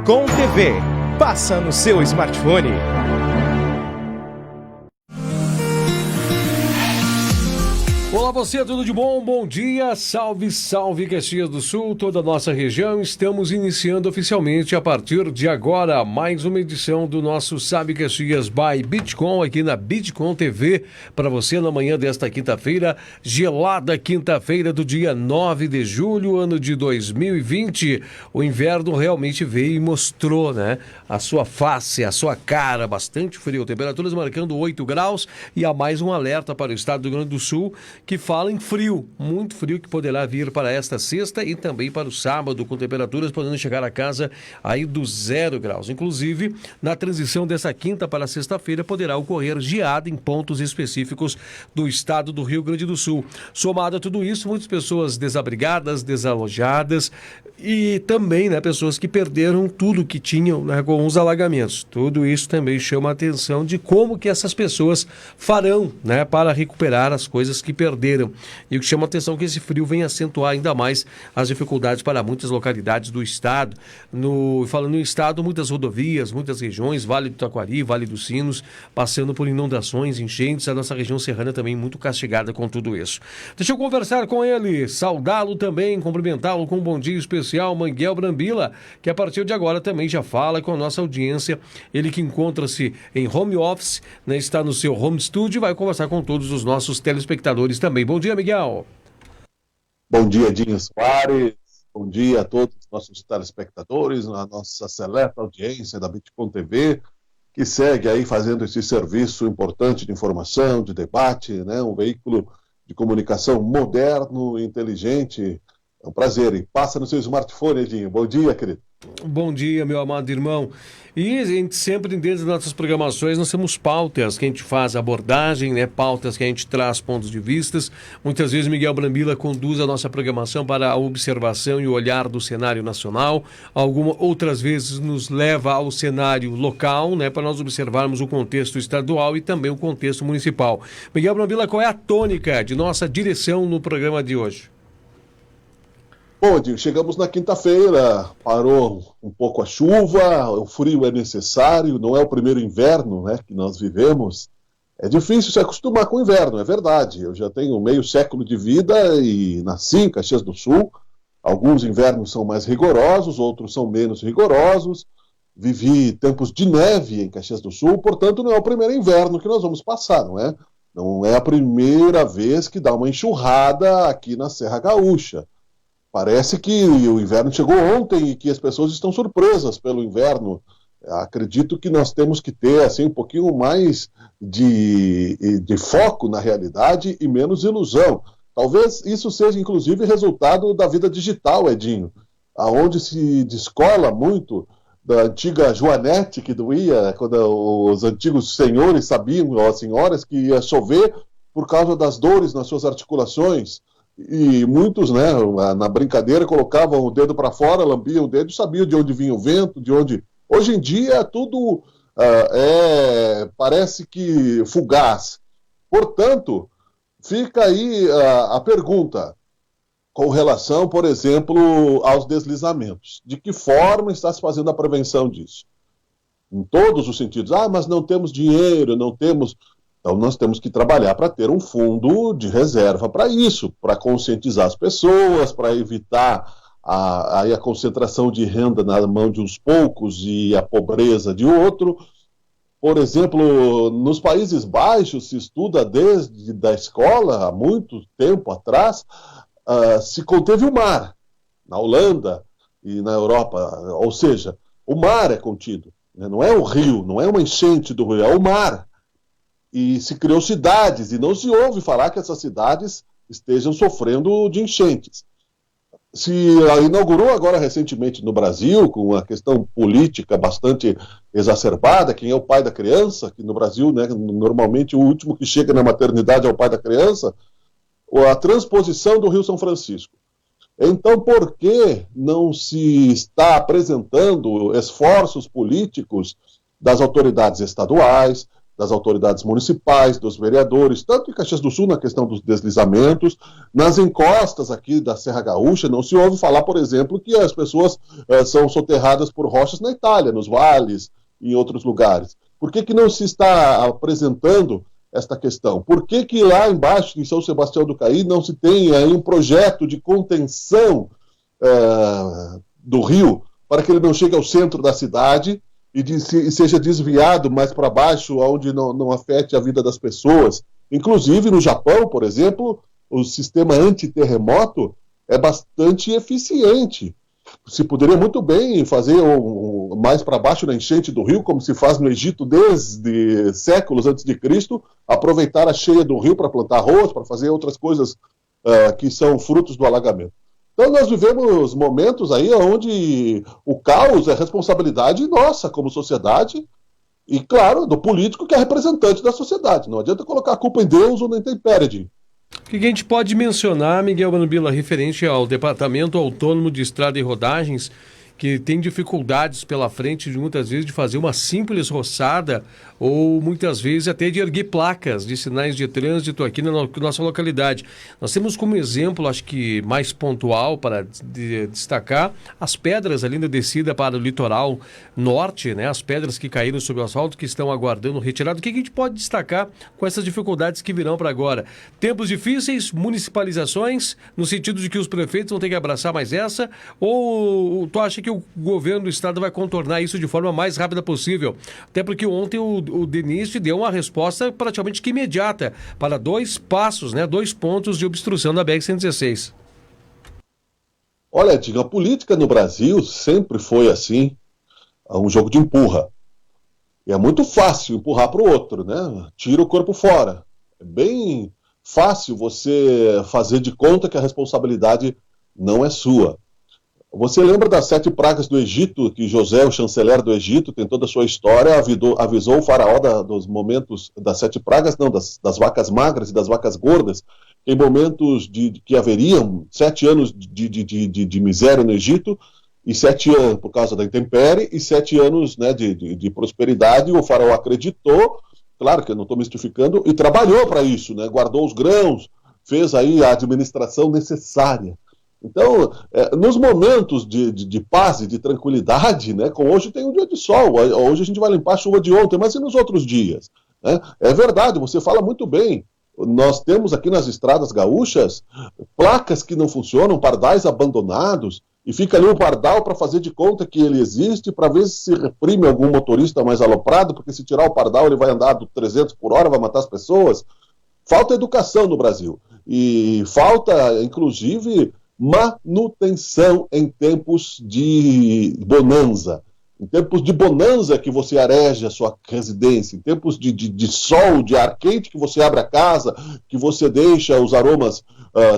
Bitcom TV. Passa no seu smartphone. Olá você, tudo de bom? Bom dia, salve, salve Caxias do Sul, toda a nossa região. Estamos iniciando oficialmente a partir de agora mais uma edição do nosso Sabe Caxias by Bitcom aqui na Bitcom TV para você na manhã desta quinta-feira, gelada quinta-feira do dia 9 de julho, ano de 2020. O inverno realmente veio e mostrou, né, a sua face, a sua cara, bastante frio, temperaturas marcando 8 graus e há mais um alerta para o estado do Rio Grande do Sul que fala em frio, muito frio que poderá vir para esta sexta e também para o sábado, com temperaturas podendo chegar a casa aí dos 0 graus. Inclusive, na transição dessa quinta para sexta-feira, poderá ocorrer geada em pontos específicos do estado do Rio Grande do Sul. Somado a tudo isso, muitas pessoas desabrigadas, desalojadas e também, né, pessoas que perderam tudo que tinham, né, com os alagamentos. Tudo isso também chama a atenção de como que essas pessoas farão, né, para recuperar as coisas que perderam. E o que chama a atenção é que esse frio vem acentuar ainda mais as dificuldades para muitas localidades do estado. Falando em estado, muitas rodovias, muitas regiões, Vale do Taquari, Vale dos Sinos, passando por inundações, enchentes, a nossa região serrana também muito castigada com tudo isso. Deixa eu conversar com ele, saudá-lo também, cumprimentá-lo com um bom dia especial, Miguel Brambila, que a partir de agora também já fala com a nossa audiência. Ele que encontra-se em home office, né, está no seu home studio e vai conversar com todos os nossos telespectadores também. Bom dia, Miguel. Bom dia, Dinho Soares. Bom dia a todos os nossos telespectadores, a nossa seleta audiência da Bitcom TV, que segue aí fazendo esse serviço importante de informação, de debate, né? Um veículo de comunicação moderno, inteligente. É um prazer. E passa no seu smartphone, Edinho. Bom dia, querido. Bom dia, meu amado irmão. E a gente sempre, dentro das nossas programações, nós temos pautas que a gente faz abordagem, né? Pautas que a gente traz pontos de vistas. Muitas vezes Miguel Brambila conduz a nossa programação para a observação e o olhar do cenário nacional. Outras vezes nos leva ao cenário local, né? Para nós observarmos o contexto estadual e também o contexto municipal. Miguel Brambila, qual é a tônica de nossa direção no programa de hoje? Bom, Edinho, chegamos na quinta-feira, parou um pouco a chuva, o frio é necessário, não é o primeiro inverno, né, que nós vivemos. É difícil se acostumar com o inverno, é verdade. Eu já tenho meio século de vida e nasci em Caxias do Sul. Alguns invernos são mais rigorosos, outros são menos rigorosos. Vivi tempos de neve em Caxias do Sul, portanto não é o primeiro inverno que nós vamos passar, não é? Não é a primeira vez que dá uma enxurrada aqui na Serra Gaúcha. Parece que o inverno chegou ontem e que as pessoas estão surpresas pelo inverno. Acredito que nós temos que ter assim, um pouquinho mais de foco na realidade e menos ilusão. Talvez isso seja, inclusive, resultado da vida digital, Edinho, aonde se descola muito da antiga Joanete que doía, quando os antigos senhores sabiam, ou as senhoras, que ia chover por causa das dores nas suas articulações. E muitos, né, na brincadeira, colocavam o dedo para fora, lambiam o dedo, sabiam de onde vinha o vento, de onde... Hoje em dia, tudo parece que fugaz. Portanto, fica aí a pergunta com relação, por exemplo, aos deslizamentos. De que forma está se fazendo a prevenção disso? Em todos os sentidos. Mas não temos dinheiro, não temos... Então, nós temos que trabalhar para ter um fundo de reserva para isso, para conscientizar as pessoas, para evitar a concentração de renda na mão de uns poucos e a pobreza de outro. Por exemplo, nos Países Baixos se estuda desde a escola, há muito tempo atrás, se conteve o mar, na Holanda e na Europa. Ou seja, o mar é contido, né? Não é o rio, não é uma enchente do rio, é o mar. E se criou cidades, e não se ouve falar que essas cidades estejam sofrendo de enchentes. Se inaugurou agora recentemente no Brasil, com uma questão política bastante exacerbada, quem é o pai da criança, que no Brasil, né, normalmente o último que chega na maternidade é o pai da criança, a transposição do Rio São Francisco. Então, por que não se está apresentando esforços políticos das autoridades estaduais, das autoridades municipais, dos vereadores, tanto em Caxias do Sul na questão dos deslizamentos, nas encostas aqui da Serra Gaúcha, não se ouve falar, por exemplo, que as pessoas são soterradas por rochas na Itália, nos vales, em outros lugares. Por que não se está apresentando esta questão? Por que lá embaixo, em São Sebastião do Caí, não se tem aí um projeto de contenção do rio para que ele não chegue ao centro da cidade e seja desviado mais para baixo, onde não afete a vida das pessoas? Inclusive, no Japão, por exemplo, o sistema antiterremoto é bastante eficiente. Se poderia muito bem fazer mais para baixo na enchente do rio, como se faz no Egito desde séculos antes de Cristo, aproveitar a cheia do rio para plantar arroz, para fazer outras coisas que são frutos do alagamento. Então nós vivemos momentos aí onde o caos é responsabilidade nossa como sociedade e, claro, do político que é representante da sociedade. Não adianta colocar a culpa em Deus ou na intempérie. O que a gente pode mencionar, Miguel Manubila, referente ao Departamento Autônomo de Estrada e Rodagens, que tem dificuldades pela frente, muitas vezes, de fazer uma simples roçada ou, muitas vezes, até de erguer placas de sinais de trânsito aqui na nossa localidade. Nós temos como exemplo, acho que mais pontual para destacar, as pedras ali na descida para o litoral norte, né? As pedras que caíram sobre o asfalto, que estão aguardando retirada. O que a gente pode destacar com essas dificuldades que virão para agora? Tempos difíceis, municipalizações, no sentido de que os prefeitos vão ter que abraçar mais essa, ou tu acha que o governo do estado vai contornar isso de forma mais rápida possível? Até porque ontem o Denis deu uma resposta praticamente que imediata para 2 passos, né, 2 pontos de obstrução da BR-116. Olha, Edinho, a política no Brasil sempre foi assim, um jogo de empurra. E é muito fácil empurrar para o outro, né? Tira o corpo fora. É bem fácil você fazer de conta que a responsabilidade não é sua. Você lembra das 7 pragas do Egito, que José, o chanceler do Egito, tem toda a sua história, avisou o faraó dos momentos das 7 pragas, não, das vacas magras e das vacas gordas, em momentos que haveriam 7 anos de miséria no Egito, e 7 anos por causa da intempérie, e 7 anos, né, de prosperidade. O faraó acreditou, claro que eu não estou mistificando, e trabalhou para isso, né, guardou os grãos, fez aí a administração necessária. Então, nos momentos de paz e de tranquilidade, né, como hoje tem um dia de sol, hoje a gente vai limpar a chuva de ontem, mas e nos outros dias? Né? É verdade, você fala muito bem. Nós temos aqui nas estradas gaúchas placas que não funcionam, pardais abandonados, e fica ali um pardal para fazer de conta que ele existe, para ver se reprime algum motorista mais aloprado, porque se tirar o pardal ele vai andar 300 por hora, vai matar as pessoas. Falta educação no Brasil. E falta, inclusive, manutenção em tempos de bonança. Em tempos de bonança que você areja a sua residência, em tempos de sol, de ar quente, que você abre a casa, que você deixa os aromas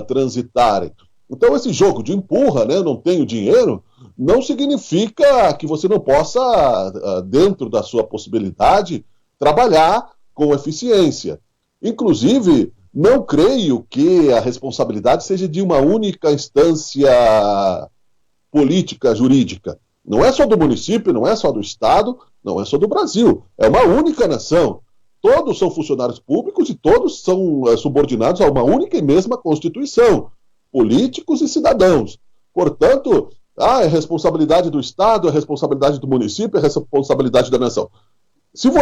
transitarem. Então esse jogo de empurra, né, não tenho dinheiro, não significa que você não possa, dentro da sua possibilidade, trabalhar com eficiência. Inclusive, não creio que a responsabilidade seja de uma única instância política, jurídica. Não é só do município, não é só do Estado, não é só do Brasil. É uma única nação. Todos são funcionários públicos e todos são subordinados a uma única e mesma Constituição. Políticos e cidadãos. Portanto, é responsabilidade do Estado, é responsabilidade do município, é responsabilidade da nação.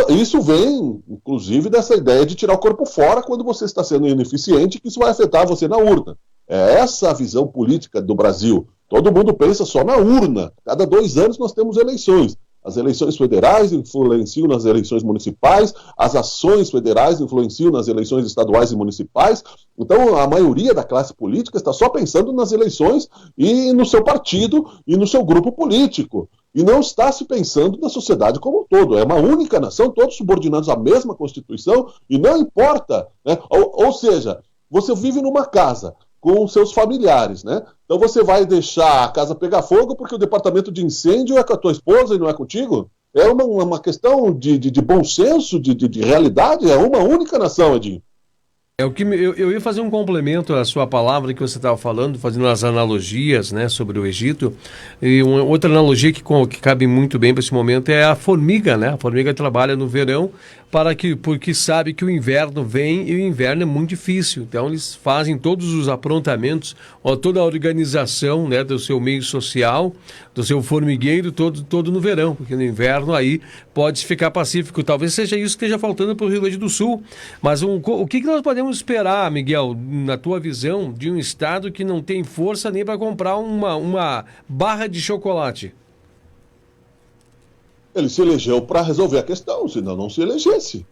Isso vem, inclusive, dessa ideia de tirar o corpo fora quando você está sendo ineficiente, que isso vai afetar você na urna. É essa a visão política do Brasil. Todo mundo pensa só na urna. Cada 2 anos nós temos eleições. As eleições federais influenciam nas eleições municipais, as ações federais influenciam nas eleições estaduais e municipais. Então, a maioria da classe política está só pensando nas eleições e no seu partido e no seu grupo político. E não está se pensando na sociedade como um todo. É uma única nação, todos subordinados à mesma Constituição, e não importa, né? Ou seja, você vive numa casa com seus familiares, né? Então você vai deixar a casa pegar fogo porque o departamento de incêndio é com a tua esposa e não é contigo? É uma questão de bom senso, de realidade, é uma única nação, Edinho. Eu ia fazer um complemento à sua palavra que você estava falando, fazendo as analogias, né, sobre o Egito. E uma outra analogia que cabe muito bem para esse momento é a formiga, né? A formiga trabalha no verão porque sabe que o inverno vem e o inverno é muito difícil. Então eles fazem todos os aprontamentos, toda a organização, né, do seu meio social, do seu formigueiro, todo no verão, porque no inverno aí pode ficar pacífico. Talvez seja isso que esteja faltando para o Rio Grande do Sul. Mas o que nós podemos esperar, Miguel, na tua visão, de um estado que não tem força nem para comprar uma barra de chocolate? Ele se elegeu para resolver a questão, senão não se elegesse.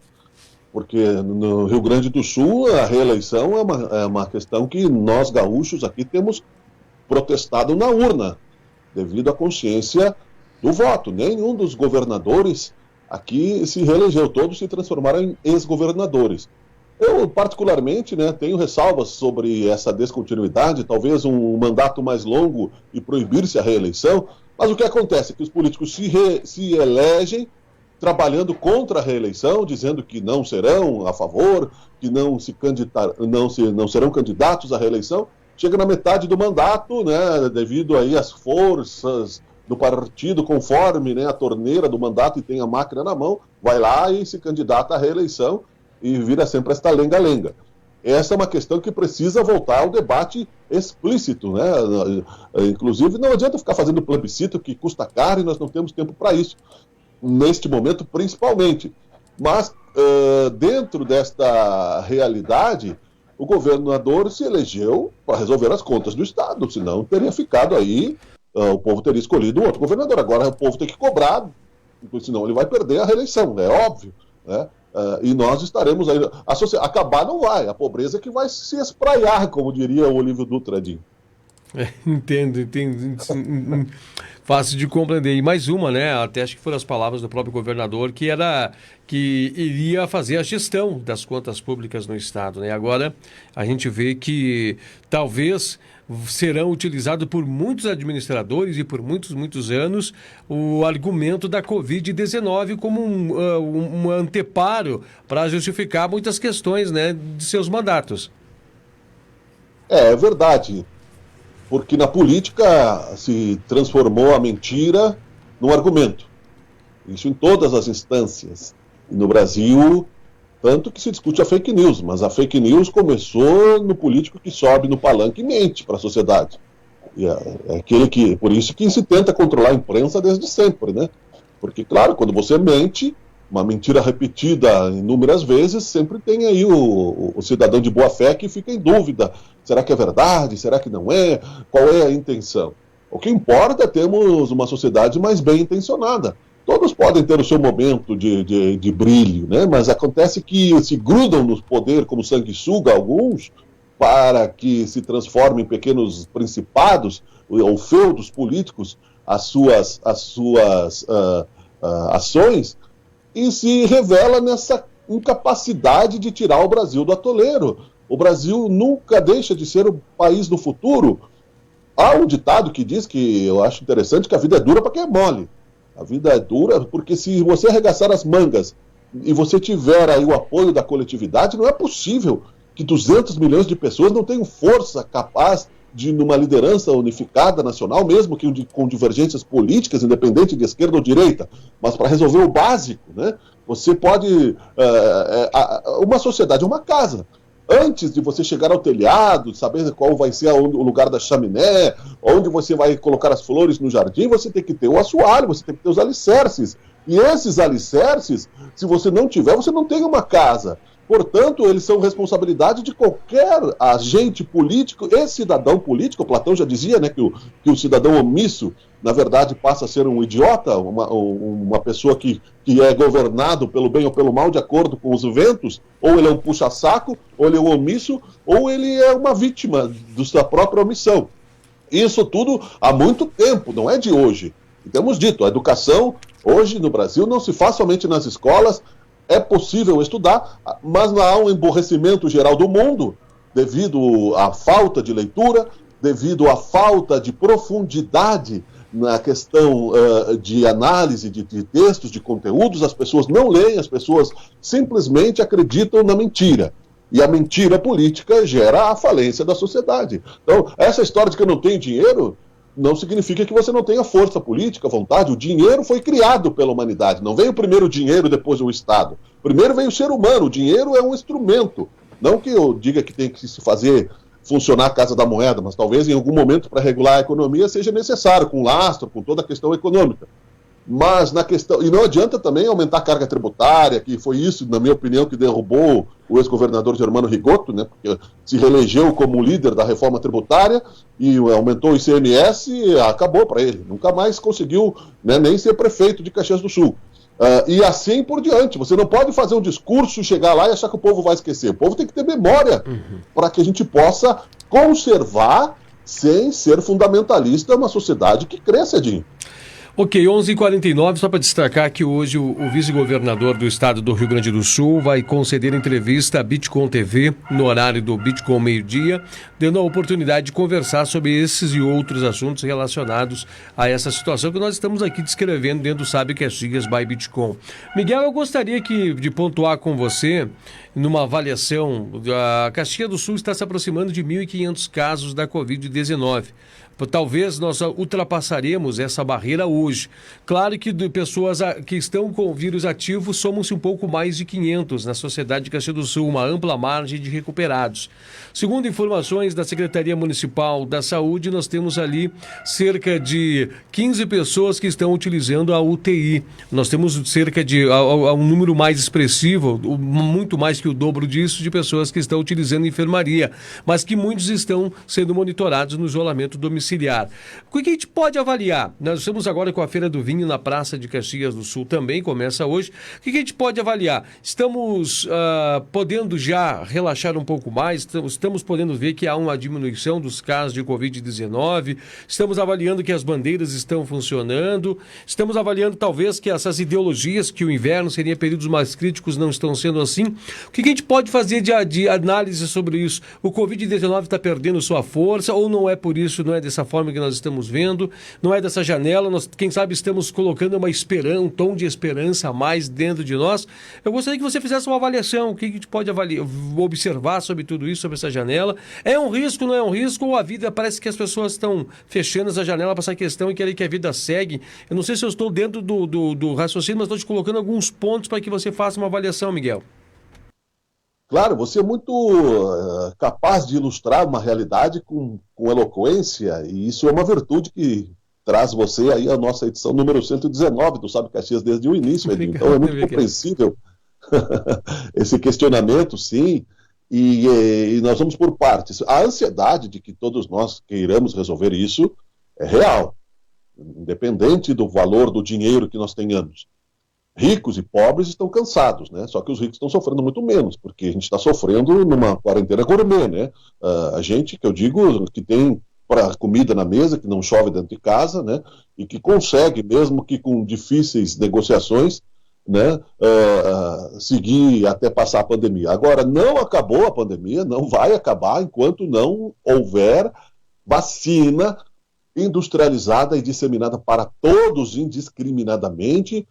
Porque no Rio Grande do Sul a reeleição é uma questão que nós gaúchos aqui temos protestado na urna, devido à consciência do voto. Nenhum dos governadores aqui se reelegeu, todos se transformaram em ex-governadores. Eu, particularmente, né, tenho ressalvas sobre essa descontinuidade, talvez um mandato mais longo e proibir-se a reeleição, mas o que acontece é que os políticos se elegem trabalhando contra a reeleição, dizendo que não serão a favor, que não serão candidatos à reeleição. Chega na metade do mandato, né, devido aí às forças do partido, conforme, né, a torneira do mandato e tem a máquina na mão, vai lá e se candidata à reeleição e vira sempre esta lenga-lenga. Essa é uma questão que precisa voltar ao debate explícito, né? Inclusive, não adianta ficar fazendo plebiscito que custa caro e nós não temos tempo para isso, neste momento principalmente. Mas, dentro desta realidade, o governador se elegeu para resolver as contas do Estado, senão teria ficado aí, o povo teria escolhido outro governador. Agora o povo tem que cobrar, senão ele vai perder a reeleição, é óbvio, né? E nós estaremos aí. Acabar não vai, a pobreza é que vai se espraiar, como diria o Olívio Dutradinho. Entendo. Fácil de compreender. E mais uma, né? Até acho que foram as palavras do próprio governador, que iria fazer a gestão das contas públicas no Estado, né? Agora, a gente vê que talvez serão utilizados por muitos administradores e por muitos anos o argumento da Covid-19 como um anteparo para justificar muitas questões, né, de seus mandatos. É verdade. Porque na política se transformou a mentira num argumento. Isso em todas as instâncias. E no Brasil, tanto que se discute a fake news, mas a fake news começou no político que sobe no palanque e mente para a sociedade. E é aquele que, por isso que se tenta controlar a imprensa desde sempre, né? Porque, claro, quando você mente, uma mentira repetida inúmeras vezes, sempre tem aí o cidadão de boa fé que fica em dúvida. Será que é verdade? Será que não é? Qual é a intenção? O que importa é termos uma sociedade mais bem intencionada. Todos podem ter o seu momento de brilho, né? Mas acontece que se grudam no poder como sanguessuga alguns, para que se transformem em pequenos principados ou feudos políticos as suas ações, e se revela nessa incapacidade de tirar o Brasil do atoleiro. O Brasil nunca deixa de ser o país do futuro. Há um ditado que diz, que eu acho interessante, que a vida é dura para quem é mole. A vida é dura porque se você arregaçar as mangas e você tiver aí o apoio da coletividade, não é possível que 200 milhões de pessoas não tenham força capaz de, numa liderança unificada nacional, mesmo que com divergências políticas, independente de esquerda ou direita, mas para resolver o básico, né? Você pode... uma sociedade é uma casa. Antes de você chegar ao telhado, saber qual vai ser o lugar da chaminé, onde você vai colocar as flores no jardim, você tem que ter o assoalho, você tem que ter os alicerces. E esses alicerces, se você não tiver, você não tem uma casa. Portanto, eles são responsabilidade de qualquer agente político e cidadão político. Platão já dizia, né, que o cidadão omisso, na verdade, passa a ser um idiota, uma pessoa que é governado pelo bem ou pelo mal, de acordo com os ventos. Ou ele é um puxa-saco, ou ele é um omisso, ou ele é uma vítima da sua própria omissão. Isso tudo há muito tempo, não é de hoje. E temos dito, a educação, hoje no Brasil, não se faz somente nas escolas. É possível estudar, mas há um emborrecimento geral do mundo, devido à falta de leitura, devido à falta de profundidade na questão de análise de textos, de conteúdos. As pessoas não leem, as pessoas simplesmente acreditam na mentira. E a mentira política gera a falência da sociedade. Então, essa história de que eu não tenho dinheiro não significa que você não tenha força política, vontade. O dinheiro foi criado pela humanidade. Não veio primeiro o dinheiro, depois o Estado. Primeiro veio o ser humano. O dinheiro é um instrumento. Não que eu diga que tem que se fazer funcionar a Casa da Moeda, mas talvez em algum momento para regular a economia seja necessário, com lastro, com toda a questão econômica. Mas na questão. E não adianta também aumentar a carga tributária, que foi isso, na minha opinião, que derrubou o ex-governador Germano Rigotto, né? Porque se reelegeu como líder da reforma tributária e aumentou o ICMS e acabou para ele. Nunca mais conseguiu, né, nem ser prefeito de Caxias do Sul. E assim por diante. Você não pode fazer um discurso, chegar lá e achar que o povo vai esquecer. O povo tem que ter memória para que a gente possa conservar, sem ser fundamentalista, uma sociedade que cresça, Edinho. Ok, 11h49, só para destacar que hoje o vice-governador do estado do Rio Grande do Sul vai conceder entrevista à Bitcom TV no horário do Bitcom meio-dia, dando a oportunidade de conversar sobre esses e outros assuntos relacionados a essa situação que nós estamos aqui descrevendo dentro do Sabe Caxias by Bitcom. Miguel, eu gostaria de pontuar com você, numa avaliação, a Caxias do Sul está se aproximando de 1.500 casos da Covid-19. Talvez nós ultrapassaremos essa barreira hoje. Claro que de pessoas que estão com o vírus ativo, somos um pouco mais de 500 na sociedade de Caxias do Sul, uma ampla margem de recuperados. Segundo informações da Secretaria Municipal da Saúde, nós temos ali cerca de 15 pessoas que estão utilizando a UTI. Nós temos cerca de um número mais expressivo, muito mais que o dobro disso, de pessoas que estão utilizando enfermaria, mas que muitos estão sendo monitorados no isolamento domiciliar. O que a gente pode avaliar? Nós estamos agora com a Feira do Vinho na Praça de Caxias do Sul, também começa hoje. O que a gente pode avaliar? Estamos podendo já relaxar um pouco mais, estamos podendo ver que há uma diminuição dos casos de Covid-19, estamos avaliando que as bandeiras estão funcionando, estamos avaliando talvez que essas ideologias, que o inverno seria períodos mais críticos, não estão sendo assim. O que a gente pode fazer de análise sobre isso? O Covid-19 está perdendo sua força ou não é por isso, não é dessa forma que nós estamos vendo, não é dessa janela, nós, quem sabe, estamos colocando uma esperança, um tom de esperança a mais dentro de nós. Eu gostaria que você fizesse uma avaliação, o que a gente pode observar sobre tudo isso, sobre essa janela. É um risco, não é um risco, ou a vida, parece que as pessoas estão fechando essa janela para essa questão e querem que a vida segue. Eu não sei se eu estou dentro do raciocínio, mas estou te colocando alguns pontos para que você faça uma avaliação, Miguel. Claro, você é muito capaz de ilustrar uma realidade com eloquência, e isso é uma virtude que traz você aí a nossa edição número 119 do Sabe Caxias desde o início, Edinho. Então é muito compreensível esse questionamento, sim, e nós vamos por partes. A ansiedade de que todos nós queiramos resolver isso é real, independente do valor do dinheiro que nós tenhamos. Ricos e pobres estão cansados, né? Só que os ricos estão sofrendo muito menos, porque a gente está sofrendo numa quarentena gourmet, né? A gente, que eu digo, que tem comida na mesa, que não chove dentro de casa, né? E que consegue, mesmo que com difíceis negociações, né? Seguir até passar a pandemia. Agora, não acabou a pandemia, não vai acabar enquanto não houver vacina industrializada e disseminada para todos indiscriminadamente,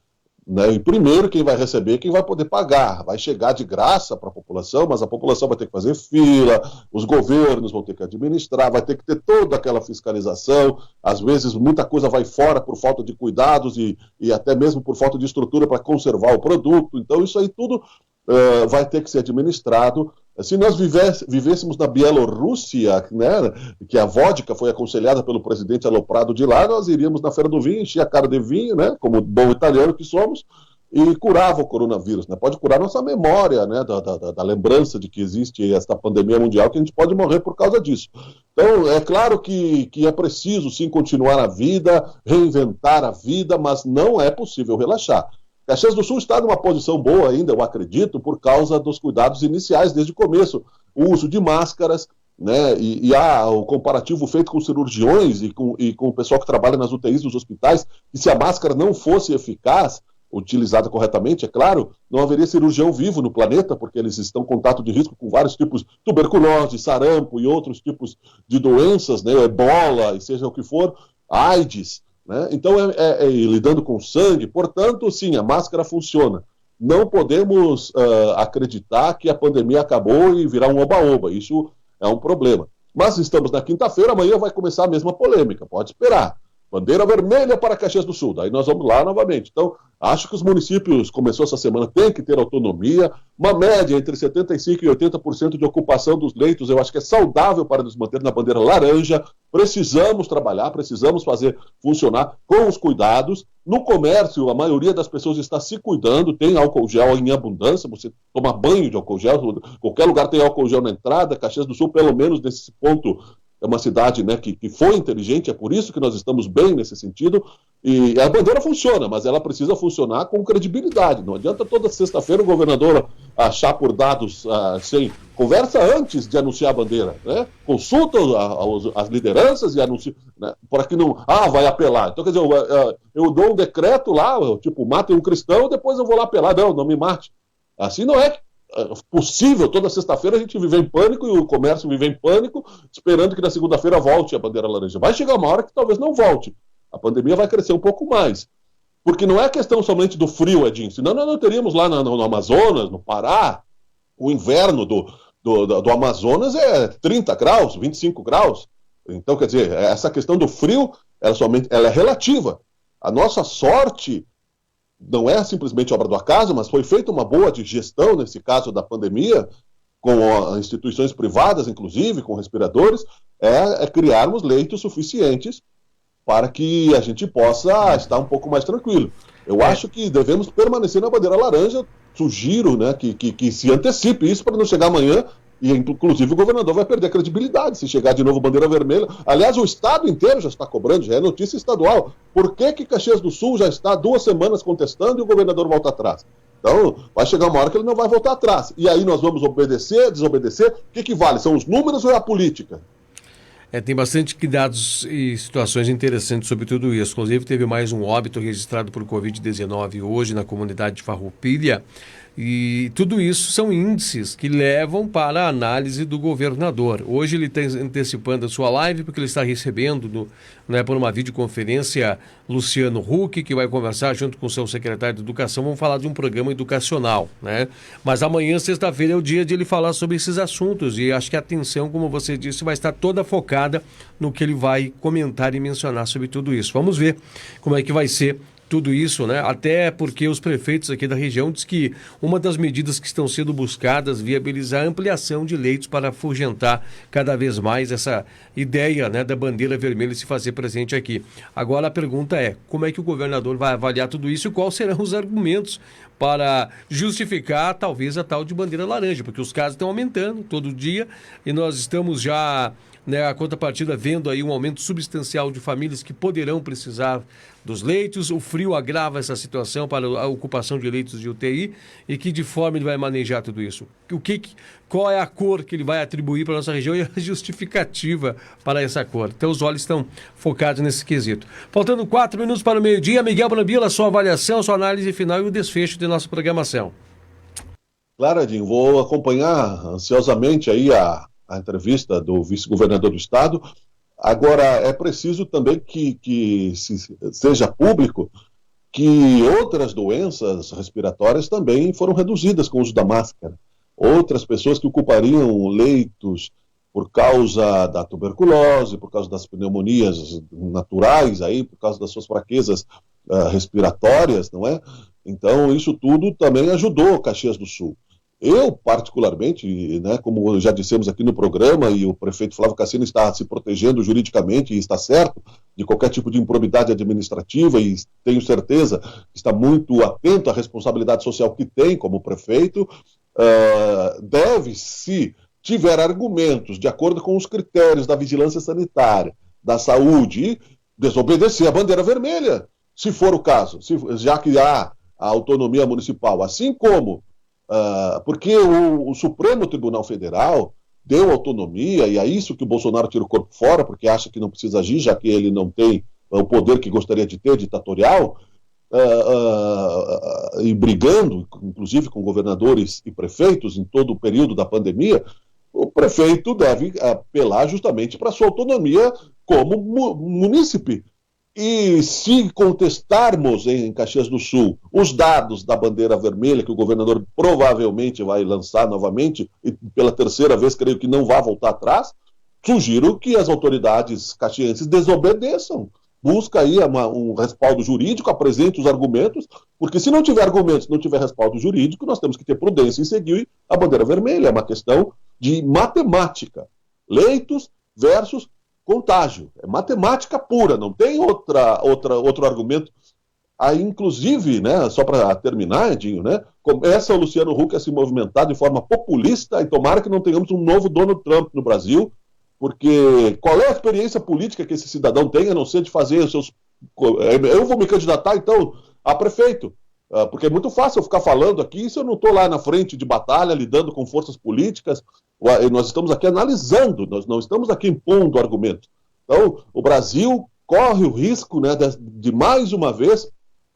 né? E primeiro quem vai receber, quem vai poder pagar, vai chegar de graça para a população, mas a população vai ter que fazer fila, os governos vão ter que administrar, vai ter que ter toda aquela fiscalização, às vezes muita coisa vai fora por falta de cuidados e até mesmo por falta de estrutura para conservar o produto, então isso aí tudo vai ter que ser administrado. Se nós vivêssemos na Bielorrússia, né, que a vodka foi aconselhada pelo presidente aloprado de lá, nós iríamos na Feira do Vinho, encher a cara de vinho, né, como bom italiano que somos, e curava o coronavírus. Né? Pode curar nossa memória, né, da lembrança de que existe esta pandemia mundial, que a gente pode morrer por causa disso. Então, é claro que é preciso, sim, continuar a vida, reinventar a vida, mas não é possível relaxar. Caxias do Sul está numa posição boa ainda, eu acredito, por causa dos cuidados iniciais desde o começo. O uso de máscaras, né, e há o comparativo feito com cirurgiões e com o pessoal que trabalha nas UTIs dos hospitais, que se a máscara não fosse eficaz, utilizada corretamente, é claro, não haveria cirurgião vivo no planeta, porque eles estão em contato de risco com vários tipos de tuberculose, sarampo e outros tipos de doenças, né, ebola, e seja o que for, AIDS, né? Então, lidando com sangue, portanto, sim, a máscara funciona. não podemos acreditar que a pandemia acabou e virar um oba-oba. Isso é um problema. Mas estamos na quinta-feira, amanhã vai começar a mesma polêmica, pode esperar. Bandeira vermelha para Caxias do Sul, daí nós vamos lá novamente. Então, acho que os municípios, começou essa semana, têm que ter autonomia, uma média entre 75% e 80% de ocupação dos leitos, eu acho que é saudável para nos manter na bandeira laranja. Precisamos trabalhar, precisamos fazer funcionar com os cuidados. No comércio, a maioria das pessoas está se cuidando, tem álcool gel em abundância, você toma banho de álcool gel, qualquer lugar tem álcool gel na entrada. Caxias do Sul, pelo menos nesse ponto, é uma cidade, né, que foi inteligente, é por isso que nós estamos bem nesse sentido, e a bandeira funciona, mas ela precisa funcionar com credibilidade. Não adianta toda sexta-feira o governador achar por dados sem conversa antes de anunciar a bandeira, né? Consulta as lideranças e anuncia, né? Para que não, vai apelar. Então, quer dizer, eu dou um decreto lá, tipo, matem um cristão, depois eu vou lá apelar. Não me mate. Assim não é possível. Toda sexta-feira a gente vive em pânico e o comércio vive em pânico, esperando que na segunda-feira volte a bandeira laranja. Vai chegar uma hora que talvez não volte. A pandemia vai crescer um pouco mais. Porque não é questão somente do frio, Edinho. Senão nós não teríamos lá no Amazonas, no Pará, o inverno do Amazonas é 30 graus, 25 graus. Então, quer dizer, essa questão do frio, ela é relativa. A nossa sorte não é simplesmente obra do acaso, mas foi feita uma boa gestão, nesse caso da pandemia, com instituições privadas, inclusive, com respiradores, é criarmos leitos suficientes para que a gente possa estar um pouco mais tranquilo. Eu acho que devemos permanecer na bandeira laranja. Sugiro, né, que se antecipe isso para não chegar amanhã, e inclusive o governador vai perder a credibilidade se chegar de novo bandeira vermelha. Aliás, o estado inteiro já está cobrando, já é notícia estadual. Por que Caxias do Sul já está 2 semanas contestando e o governador volta atrás? Então, vai chegar uma hora que ele não vai voltar atrás. E aí nós vamos obedecer, desobedecer? O que vale? São os números ou é a política? Tem bastante dados e situações interessantes sobre tudo isso. Inclusive, teve mais um óbito registrado por Covid-19 hoje na comunidade de Farroupilha. E tudo isso são índices que levam para a análise do governador. Hoje ele está antecipando a sua live porque ele está recebendo por uma videoconferência Luciano Huck, que vai conversar junto com o seu secretário de Educação. Vamos falar de um programa educacional, né? Mas amanhã, sexta-feira, é o dia de ele falar sobre esses assuntos e acho que a atenção, como você disse, vai estar toda focada no que ele vai comentar e mencionar sobre tudo isso. Vamos ver como é que vai ser tudo isso, né? Até porque os prefeitos aqui da região diz que uma das medidas que estão sendo buscadas viabilizar a ampliação de leitos para afugentar cada vez mais essa ideia, né, da bandeira vermelha se fazer presente aqui. Agora a pergunta é, como é que o governador vai avaliar tudo isso e quais serão os argumentos para justificar talvez a tal de bandeira laranja, porque os casos estão aumentando todo dia e nós estamos já, né, a contrapartida vendo aí um aumento substancial de famílias que poderão precisar dos leitos. O frio agrava essa situação para a ocupação de leitos de UTI. E que de forma ele vai manejar tudo isso? Qual é a cor que ele vai atribuir para a nossa região e a justificativa para essa cor? Então os olhos estão focados nesse quesito. Faltando 4 minutos para o meio-dia, Miguel Brambila, sua avaliação, sua análise final e o desfecho de nossa programação. Claro, Edinho, vou acompanhar ansiosamente aí a entrevista do vice-governador do estado. Agora, é preciso também que seja público que outras doenças respiratórias também foram reduzidas com o uso da máscara. Outras pessoas que ocupariam leitos por causa da tuberculose, por causa das pneumonias naturais, aí, por causa das suas fraquezas respiratórias, não é? Então, isso tudo também ajudou Caxias do Sul. Eu, particularmente, né, como já dissemos aqui no programa, e o prefeito Flávio Cassino está se protegendo juridicamente e está certo de qualquer tipo de improbidade administrativa, e tenho certeza que está muito atento à responsabilidade social que tem como prefeito, deve, se tiver argumentos de acordo com os critérios da vigilância sanitária, da saúde, desobedecer a bandeira vermelha, se for o caso, já que há a autonomia municipal, assim como porque o Supremo Tribunal Federal deu autonomia, e é isso que o Bolsonaro tira o corpo fora, porque acha que não precisa agir, já que ele não tem o poder que gostaria de ter, ditatorial, e brigando, inclusive com governadores e prefeitos em todo o período da pandemia. O prefeito deve apelar justamente para a sua autonomia como munícipe. E se contestarmos em Caxias do Sul os dados da bandeira vermelha, que o governador provavelmente vai lançar novamente, e pela terceira vez creio que não vai voltar atrás, sugiro que as autoridades caxienses desobedeçam. Busca aí um respaldo jurídico, apresente os argumentos, porque se não tiver argumentos, não tiver respaldo jurídico, nós temos que ter prudência em seguir a bandeira vermelha. É uma questão de matemática. Leitos versus contágio. É matemática pura, não tem outro argumento. Aí, inclusive, né, só para terminar, Edinho, né, começa o Luciano Huck a se movimentar de forma populista e tomara que não tenhamos um novo Donald Trump no Brasil, porque qual é a experiência política que esse cidadão tem, a não ser de fazer os seus... Eu vou me candidatar, então, a prefeito, porque é muito fácil eu ficar falando aqui se eu não estou lá na frente de batalha, lidando com forças políticas. Nós estamos aqui analisando, nós não estamos aqui impondo argumentos. Então, o Brasil corre o risco, né, de mais uma vez,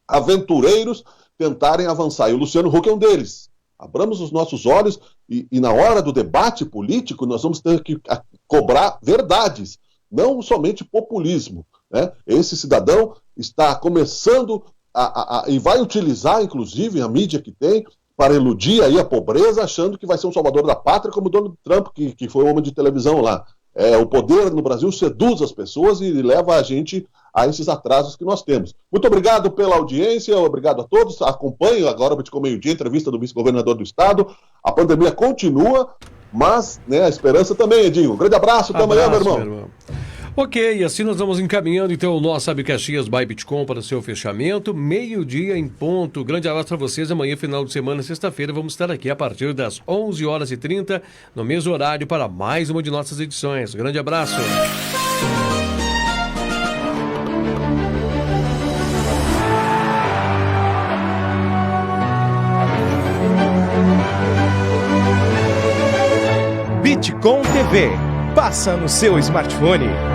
aventureiros tentarem avançar. E o Luciano Huck é um deles. Abramos os nossos olhos e na hora do debate político nós vamos ter que cobrar verdades, não somente populismo, né? Esse cidadão está começando e vai utilizar, inclusive, a mídia que tem para iludir aí a pobreza, achando que vai ser um salvador da pátria, como o Donald Trump, que foi homem de televisão lá. O poder no Brasil seduz as pessoas e leva a gente a esses atrasos que nós temos. Muito obrigado pela audiência, obrigado a todos. Acompanho agora, com meio-dia, a entrevista do vice-governador do estado. A pandemia continua, mas, né, a esperança também, Edinho. Um grande abraço, até amanhã, meu irmão. Ok, assim nós vamos encaminhando então o nosso Sabe Caxias by Bitcom para o seu fechamento, meio-dia em ponto. Grande abraço para vocês, amanhã final de semana, sexta-feira, vamos estar aqui a partir das 11h30, no mesmo horário para mais uma de nossas edições. Grande abraço. Bitcom TV. Passa no seu smartphone.